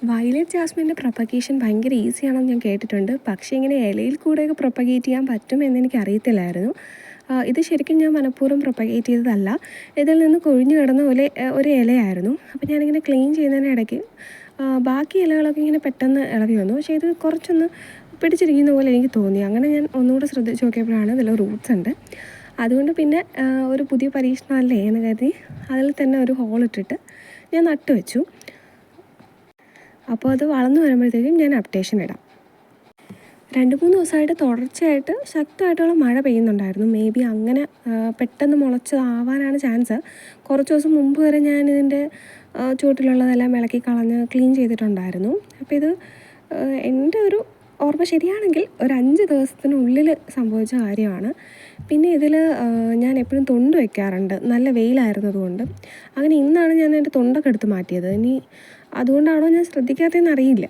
Violet ജാസ്മിൻ്റെ propagation ഭയങ്കര ഈസിയാണെന്ന് ഞാൻ കേട്ടിട്ടുണ്ട്. പക്ഷേ ഇങ്ങനെ ഇലയിൽ കൂടെയൊക്കെ പ്രൊപ്പഗേറ്റ് ചെയ്യാൻ പറ്റുമെന്ന് എനിക്ക് അറിയത്തില്ലായിരുന്നു. ഇത് ശരിക്കും ഞാൻ മനഃപൂർവ്വം പ്രൊപ്പഗേറ്റ് ചെയ്തതല്ല. ഇതിൽ നിന്ന് കൊഴിഞ്ഞു കിടന്ന പോലെ ഒരു ഇലയായിരുന്നു. അപ്പോൾ ഞാനിങ്ങനെ ക്ലീൻ ചെയ്യുന്നതിനിടയ്ക്ക് ബാക്കി ഇലകളൊക്കെ ഇങ്ങനെ പെട്ടെന്ന് ഇളകി വന്നു. പക്ഷേ ഇത് കുറച്ചൊന്ന് പിടിച്ചിരിക്കുന്ന പോലെ എനിക്ക് തോന്നി. അങ്ങനെ ഞാൻ ഒന്നുകൂടെ ശ്രദ്ധിച്ച് നോക്കിയപ്പോഴാണ് ഇതിൽ റൂട്ട്സ് ഉണ്ട്. അതുകൊണ്ട് പിന്നെ ഒരു പുതിയ പരീക്ഷണമല്ലേ എന്ന് കരുതി അതിൽ തന്നെ ഒരു ഹോളിട്ടിട്ട് ഞാൻ നട്ടു വെച്ചു. അപ്പോൾ അത് വളർന്നു വരുമ്പോഴത്തേക്കും ഞാൻ അപ്ഡേഷൻ ഇടാം. 2-3 ദിവസമായിട്ട് തുടർച്ചയായിട്ട് ശക്തമായിട്ടുള്ള മഴ പെയ്യുന്നുണ്ടായിരുന്നു. മേ ബി അങ്ങനെ പെട്ടെന്ന് മുളച്ചതാവാനാണ് ചാൻസ്. കുറച്ച് ദിവസം മുമ്പ് വരെ ഞാൻ ഇതിൻ്റെ ചുവട്ടിലുള്ളതെല്ലാം ഇളക്കി കളഞ്ഞ് ക്ലീൻ ചെയ്തിട്ടുണ്ടായിരുന്നു. അപ്പോൾ ഇത് എൻ്റെ ഒരു ഓർമ്മ ശരിയാണെങ്കിൽ ഒരു 5 ദിവസത്തിനുള്ളിൽ സംഭവിച്ച കാര്യമാണ്. പിന്നെ ഇതിൽ ഞാൻ എപ്പോഴും തൊണ്ട് വയ്ക്കാറുണ്ട്, നല്ല വെയിലായിരുന്നതുകൊണ്ട്. അങ്ങനെ ഇന്നാണ് ഞാൻ എൻ്റെ തൊണ്ടൊക്കെ എടുത്ത് മാറ്റിയത്. ഇനി അതുകൊണ്ടാണോ ഞാൻ ശ്രദ്ധിക്കാത്തതെന്ന് അറിയില്ല.